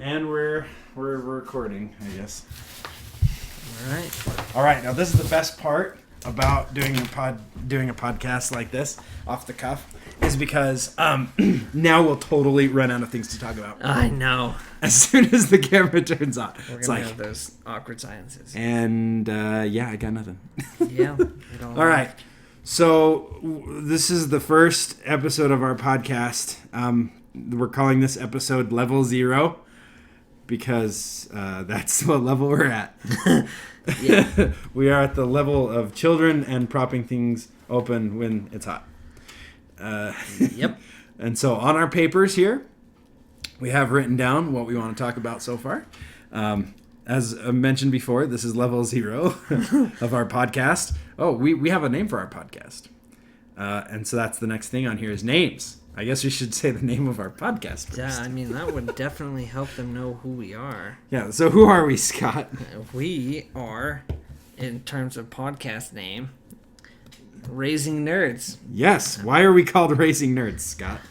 And we're recording, I guess. All right. All right. Now this is the best part about doing a podcast like this off the cuff is because now we'll totally run out of things to talk about. I know. As soon as the camera turns on, We're it's gonna like have those awkward silences. and yeah, I got nothing. Yeah. All right. So this is the first episode of our podcast. We're calling this episode Level 0 because that's what level we're at. Yeah. We are at the level of children and propping things open when it's hot. Yep. And so on our papers here, we have written down what we want to talk about so far. As mentioned before, this is level 0 of our podcast. Oh, we have a name for our podcast. And so that's the next thing on here is names. I guess we should say the name of our podcast first. Yeah, I mean, that would definitely help them know who we are. Yeah, so who are we, Scott? We are, in terms of podcast name, Raising Nerds. Yes, why are we called Raising Nerds, Scott?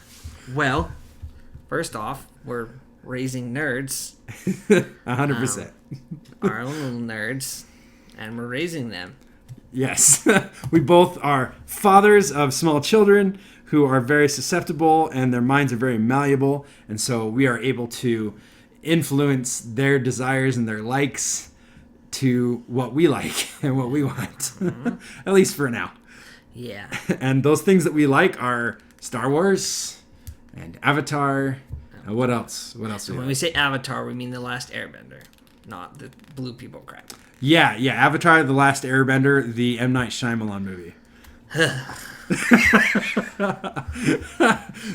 Well, first off, we're raising nerds. 100%. Our own little nerds, and we're raising them. Yes, we both are fathers of small children who are very susceptible and their minds are very malleable. And so we are able to influence their desires and their likes to what we like and what we want, mm-hmm. At least for now. Yeah. And those things that we like are Star Wars and Avatar. And what else? What else? When we say Avatar, we mean The Last Airbender, not the blue people crap. Yeah. Avatar: The Last Airbender, the M. Night Shyamalan movie.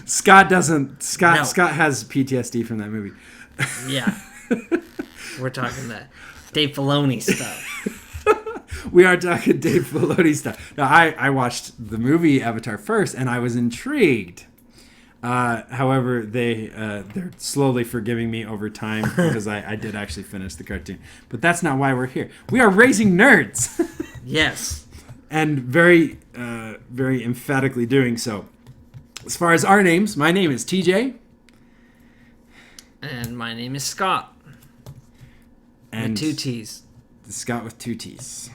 Scott doesn't. Scott has PTSD from that movie. Yeah. We're talking the Dave Filoni stuff. We are talking Dave Filoni stuff. Now, I watched the movie Avatar first, and I was intrigued. However, they're slowly forgiving me over time because I did actually finish the cartoon. But that's not why we're here. We are raising nerds. Yes. And very emphatically doing so. As far as our names, my name is TJ. And my name is Scott. And with 2 T's. Scott with 2 T's.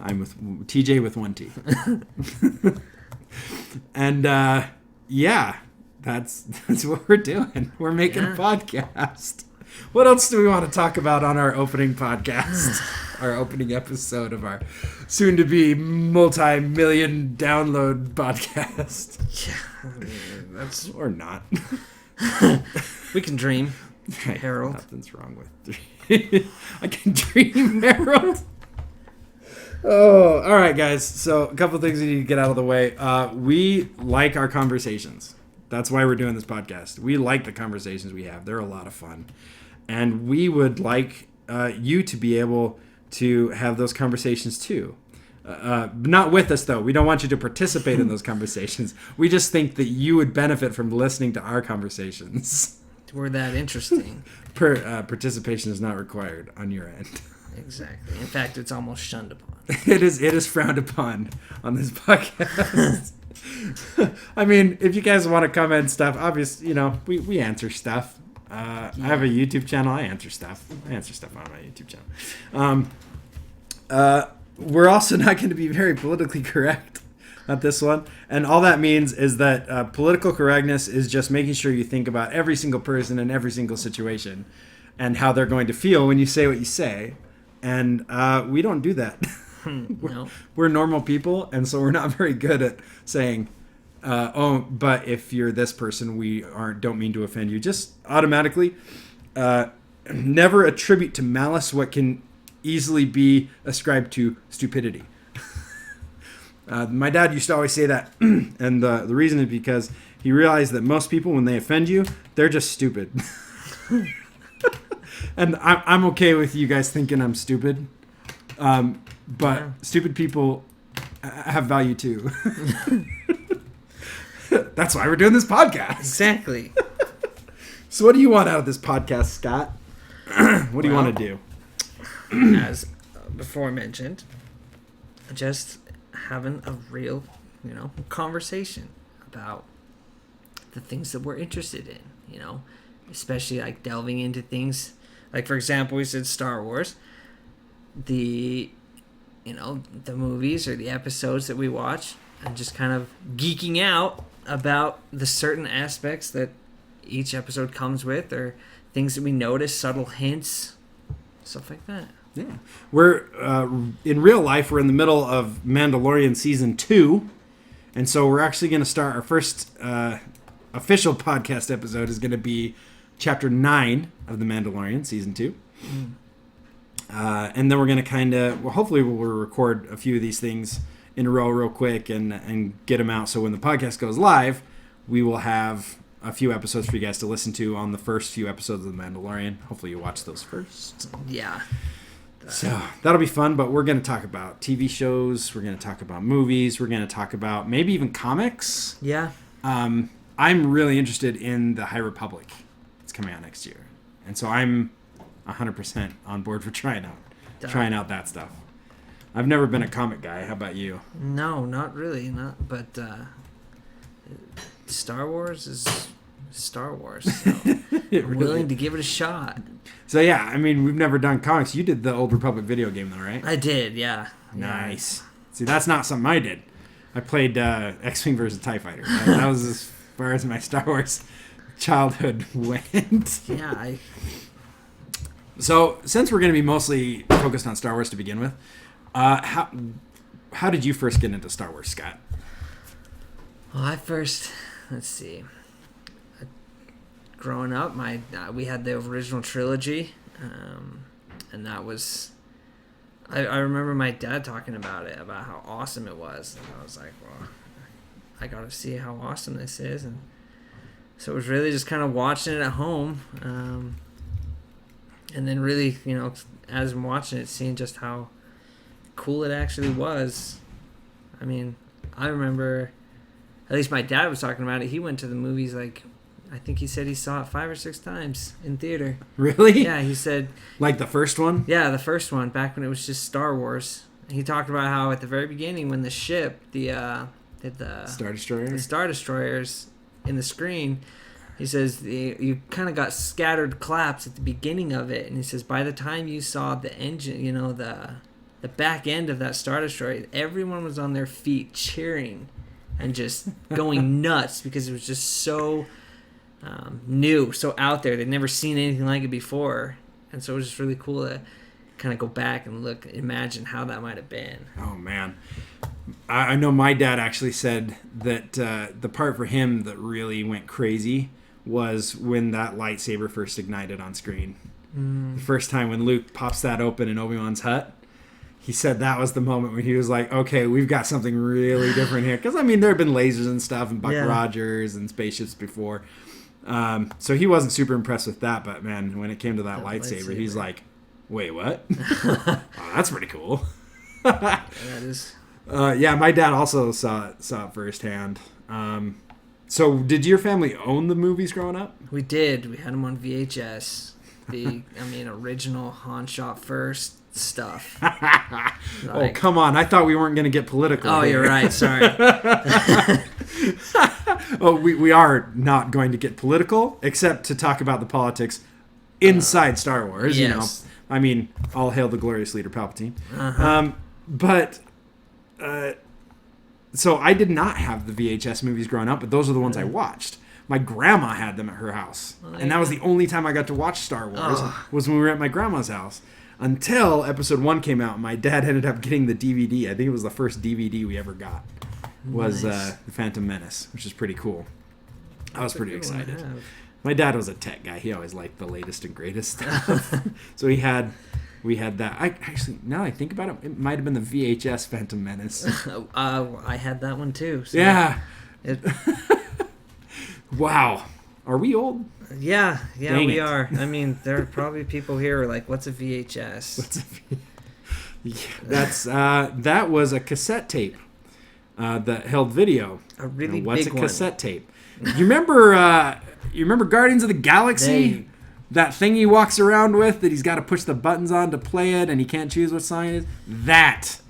I'm with TJ with 1 T. And yeah, that's what we're doing. We're making a podcast. What else do we want to talk about on our opening podcast? Our opening episode of our soon-to-be multi-million download podcast. Yeah, that's or not. We can dream, Right. Harold. Nothing's wrong with I can dream, Harold. Oh, all right, guys. So a couple things we need to get out of the way. We like our conversations. That's why we're doing this podcast. We like the conversations we have. They're a lot of fun. And we would like you to be able to have those conversations too. Not with us, though. We don't want you to participate in those conversations. We just think that you would benefit from listening to our conversations. We're that interesting. Participation is not required on your end. Exactly. In fact, it's almost shunned upon. It is frowned upon on this podcast. I mean, if you guys want to comment stuff, obviously, we answer stuff. I have a YouTube channel. I answer stuff. I answer stuff on my YouTube channel. We're also not going to be very politically correct at this one. And all that means is that political correctness is just making sure you think about every single person in every single situation and how they're going to feel when you say what you say. And we don't do that. No. We're normal people, and so we're not very good at saying, but if you're this person, we don't mean to offend you. Just automatically, never attribute to malice what can easily be ascribed to stupidity. My dad used to always say that, and the reason is because he realized that most people, when they offend you, they're just stupid. And I'm okay with you guys thinking I'm stupid, but stupid people have value too. That's why we're doing this podcast. Exactly. So what do you want out of this podcast, Scott? What do you want to do? As before mentioned, just having a real, conversation about the things that we're interested in, especially like delving into things. Like, for example, we said Star Wars. The movies or the episodes that we watch, and just kind of geeking out about the certain aspects that each episode comes with, or things that we notice, subtle hints, stuff like that. Yeah. We're, in real life, we're in the middle of Mandalorian Season 2, and so we're actually going to start our first official podcast episode is going to be Chapter 9 of The Mandalorian Season 2. And then we're going to hopefully we'll record a few of these things in a row real quick and get them out. So when the podcast goes live, we will have a few episodes for you guys to listen to on the first few episodes of The Mandalorian. Hopefully you watch those first. Yeah. So that'll be fun, but we're going to talk about TV shows. We're going to talk about movies. We're going to talk about maybe even comics. Yeah. I'm really interested in the High Republic. It's coming out next year. And so I'm 100% on board for trying out that stuff. I've never been a comic guy. How about you? No, not really. But Star Wars is Star Wars. So I'm willing to give it a shot. So yeah, I mean, we've never done comics. You did the Old Republic video game, though, right? I did, yeah. Nice. See, that's not something I did. I played X-Wing versus TIE Fighter. That was as far as my Star Wars childhood went. Yeah, So, since we're going to be mostly focused on Star Wars to begin with, how did you first get into Star Wars, Scott? Well, let's see. Growing up, we had the original trilogy, and that was... I remember my dad talking about it, about how awesome it was, and I was like, well, I got to see how awesome this is, and so it was really just kind of watching it at home, and then really, as I'm watching it, seeing just how cool it actually was. I mean, I remember, at least my dad was talking about it. He went to the movies, like, I think he said he saw it 5 or 6 times in theater. Really? Yeah, he said... Like the first one? Yeah, the first one, back when it was just Star Wars. He talked about how at the very beginning, when the ship, the Star Destroyer? The Star Destroyers in the screen... He says you kind of got scattered claps at the beginning of it, and he says by the time you saw the engine, the back end of that Star Destroyer, everyone was on their feet cheering and just going nuts because it was just so new, so out there. They'd never seen anything like it before, and so it was just really cool to kind of go back and imagine how that might have been. Oh man. I know my dad actually said that the part for him that really went crazy was when that lightsaber first ignited on screen. The first time when Luke pops that open in Obi-Wan's hut, he said that was the moment when he was like, okay, we've got something really different here. Because, I mean, there have been lasers and stuff and Buck Rogers and spaceships before. So he wasn't super impressed with that. But, man, when it came to that lightsaber, he's like, wait, what? Oh, that's pretty cool. That is... yeah, my dad also saw it firsthand. So, did your family own the movies growing up? We did. We had them on VHS. Original Han shot first stuff. Oh, come on. I thought we weren't going to get political. Oh, here. You're right. Sorry. Oh, we are not going to get political, except to talk about the politics inside Star Wars. Yes. I mean, all hail the glorious leader Palpatine. So I did not have the VHS movies growing up, but those are the ones I watched. My grandma had them at her house. And that was the only time I got to watch Star Wars was when we were at my grandma's house. Until Episode 1 came out, my dad ended up getting the DVD. I think it was the first DVD we ever got. Was The Phantom Menace, which is pretty cool. I was pretty excited. My dad was a tech guy. He always liked the latest and greatest stuff. So we had that. Now that I think about it might have been the VHS Phantom Menace. I had that one too. So yeah. Wow. Are we old? Yeah, Dang we it. are. I mean, there are probably people here who are like, what's a VHS? That was a cassette tape that held video. A really what's big a cassette tape? You remember Guardians of the Galaxy? That thing he walks around with that he's got to push the buttons on to play it and he can't choose what song it is? That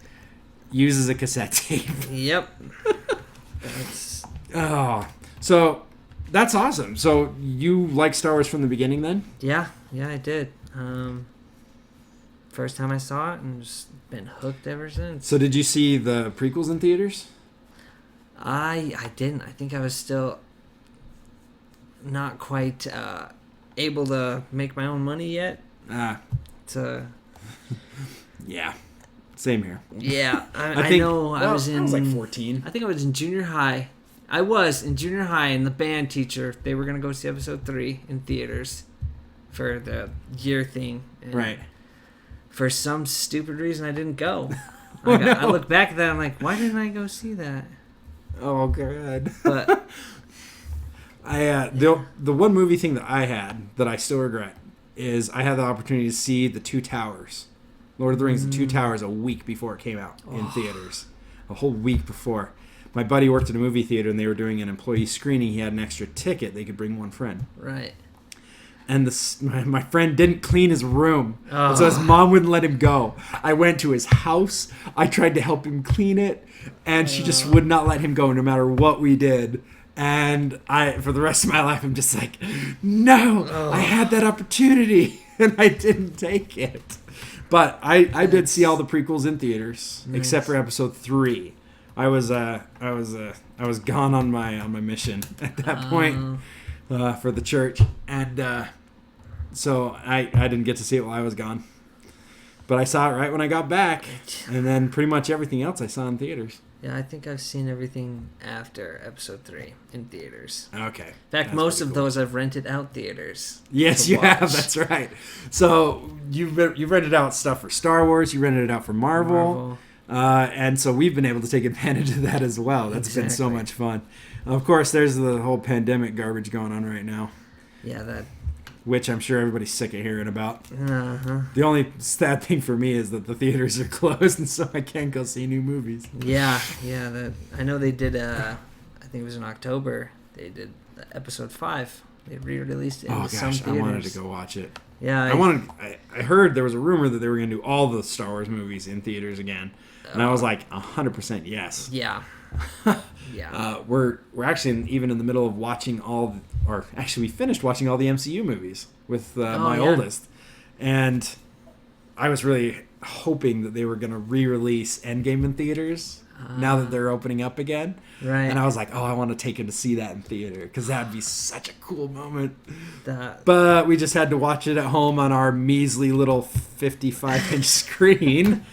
uses a cassette tape. Yep. So That's awesome. So you like Star Wars from the beginning then? Yeah, I did. First time I saw it, and just been hooked ever since. So did you see the prequels in theaters? I didn't. I think I was still not quite able to make my own money yet. Yeah. Same here. Yeah, I know. I was like 14. I think I was in junior high. I was in junior high, and the band teacher, they were going to go see episode 3 in theaters for the year thing. And right. For some stupid reason, I didn't go. I look back at that, I'm like, why didn't I go see that? Oh, God. But the one movie thing that I had that I still regret is I had the opportunity to see The Two Towers. Lord of the Rings, The Two Towers, a week before it came out in theaters. A whole week before. My buddy worked at a movie theater, and they were doing an employee screening. He had an extra ticket. They could bring one friend. Right. And my friend didn't clean his room. Oh. So his mom wouldn't let him go. I went to his house. I tried to help him clean it. And she just would not let him go no matter what we did. And for the rest of my life, I'm just like, no, I had that opportunity. And I didn't take it. But I did see all the prequels in theaters, except for episode 3. I was gone on my mission at that point for the church, and so I didn't get to see it while I was gone. But I saw it right when I got back, and then pretty much everything else I saw in theaters. Yeah, I think I've seen everything after episode 3 in theaters. Okay. In fact, most of those I've rented out theaters. Yes, you have. That's right. So you've rented out stuff for Star Wars. You rented it out for Marvel. And so we've been able to take advantage of that as well. That's been so much fun. Of course, there's the whole pandemic garbage going on right now. Yeah, which I'm sure everybody's sick of hearing about. Uh-huh. The only sad thing for me is that the theaters are closed, and so I can't go see new movies. Yeah. I know they did. I think it was in October. They did episode 5. They re-released it. Some theaters. I wanted to go watch it. Yeah, I heard there was a rumor that they were going to do all the Star Wars movies in theaters again, and I was like 100% yes. Yeah. Yeah. We're actually even in the middle of watching we finished watching all the MCU movies with my oldest, and I was really hoping that they were going to re-release Endgame in theaters now that they're opening up again. Right. And I was like, I want to take him to see that in theater because that'd be such a cool moment. But we just had to watch it at home on our measly little 55-inch screen.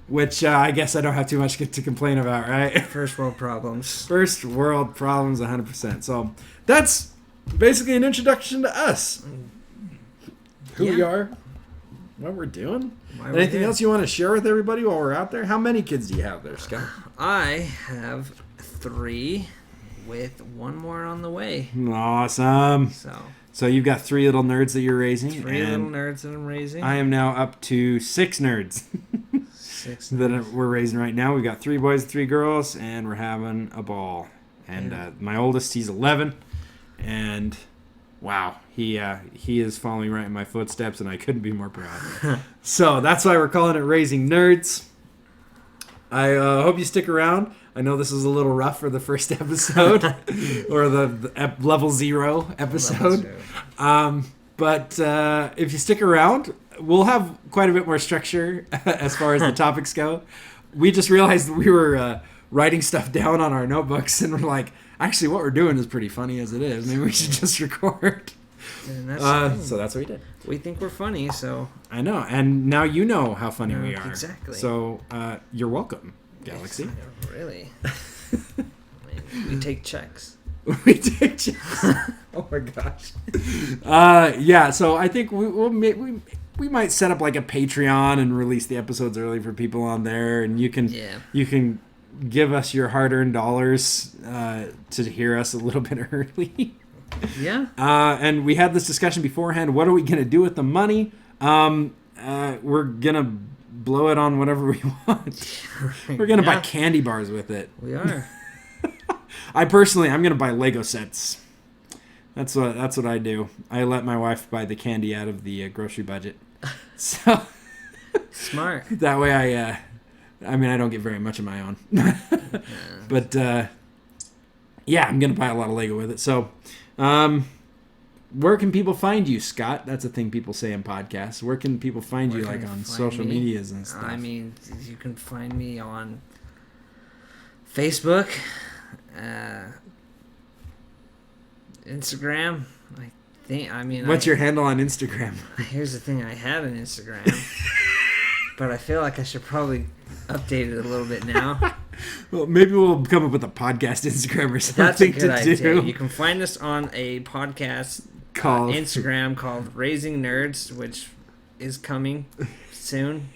Which I guess I don't have too much to complain about, right? First world problems. First world problems, 100%. So that's basically an introduction to us. Who we are, what we're doing. Anything else you want to share with everybody while we're out there? How many kids do you have there, Scott? I have 3 with 1 more on the way. Awesome. So you've got 3 little nerds that you're raising. 3 little nerds that I'm raising. I am now up to 6 nerds. That we're raising right now. We've got 3 boys, 3 girls, and we're having a ball. And my oldest, he's 11, and wow, he is following right in my footsteps, and I couldn't be more proud. So that's why we're calling it Raising Nerds. I hope you stick around. I know this is a little rough for the first episode, or the level 0 episode. But if you stick around, we'll have quite a bit more structure as far as the topics go. We just realized that we were writing stuff down on our notebooks, and we're like, actually, what we're doing is pretty funny as it is. Maybe we should just record. So that's what we did. We think we're funny, so... I know, and now you know how funny we are. Exactly. So you're welcome, Galaxy. Really? We take checks. We take checks. Oh my gosh. Yeah, so I think we might set up like a Patreon and release the episodes early for people on there, and you can give us your hard-earned dollars to hear us a little bit early. Yeah. And we had this discussion beforehand. What are we going to do with the money? We're going to blow it on whatever we want. We're going to buy candy bars with it. We are. I'm going to buy Lego sets. That's what I do. I let my wife buy the candy out of the grocery budget. So smart. That way I don't get very much of my own. But Yeah, I'm going to buy a lot of Lego with it. So, where can people find you, Scott? That's a thing people say in podcasts. Where can people find you, like on social medias and stuff? I mean, you can find me on Facebook, Instagram. What's your handle on Instagram? Here's the thing: I had an Instagram, but I feel like I should probably update it a little bit now. Well, maybe we'll come up with a podcast Instagram or something. That's a good idea. You can find us on a podcast called Instagram called Raising Nerds, which is coming soon,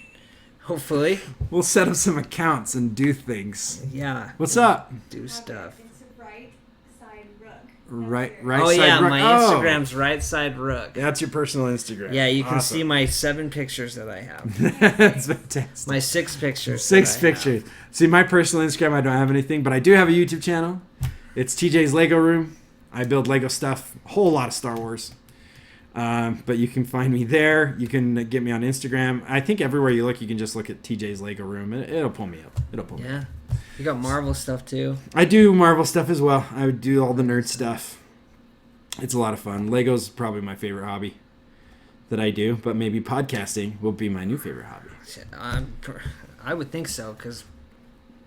hopefully. We'll set up some accounts and do things. Yeah. What's up? Do stuff. It's a right side rook. Right oh side yeah, rook. my Instagram's right side rook. That's your personal Instagram. Yeah, you can see my 7 pictures that I have. That's fantastic. My 6 pictures. 6 pictures. See, my personal Instagram, I don't have anything, but I do have a YouTube channel. It's TJ's Lego Room. I build Lego stuff, a whole lot of Star Wars. But you can find me there. You can get me on Instagram. I think everywhere you look, you can just look at TJ's Lego Room. It'll pull me up. Yeah. You got Marvel stuff too. I do Marvel stuff as well. I would do all the nerd stuff. It's a lot of fun. Lego's probably my favorite hobby that I do, but maybe podcasting will be my new favorite hobby. I would think so, because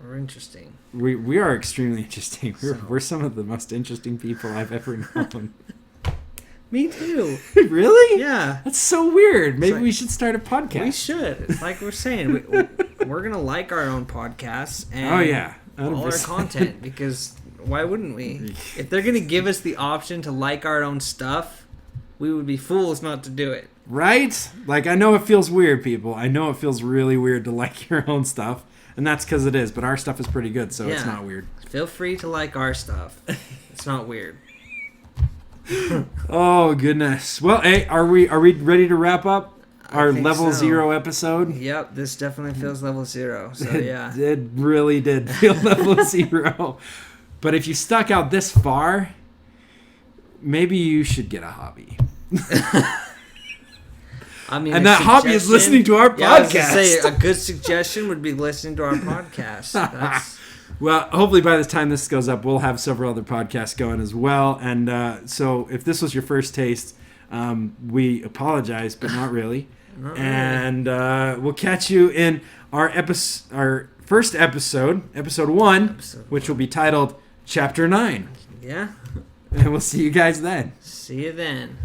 we're interesting. We are extremely interesting. We're some of the most interesting people I've ever known. Me too. Really? Yeah. That's so weird. Maybe we should start a podcast. We should. It's like we're saying. We're going to like our own podcasts and oh, yeah. 100%. all our content, because why wouldn't we? If they're going to give us the option to like our own stuff, we would be fools not to do it. Right? Like, I know it feels weird, people. I know it feels really weird to like your own stuff, and that's because it is. But our stuff is pretty good, so it's not weird. Feel free to like our stuff. It's not weird. Oh goodness. Well, hey, are we ready to wrap up our level 0 episode? Yep, this definitely feels level 0. So yeah. It really did feel level 0. But if you stuck out this far, maybe you should get a hobby. I mean, and that hobby is listening to our podcast. I was gonna say, a good suggestion would be listening to our podcast. Well, hopefully by the time this goes up, we'll have several other podcasts going as well. And so if this was your first taste, we apologize, but not really. And we'll catch you in our first episode 1, which will be titled Chapter 9. Yeah. And we'll see you guys then. See you then.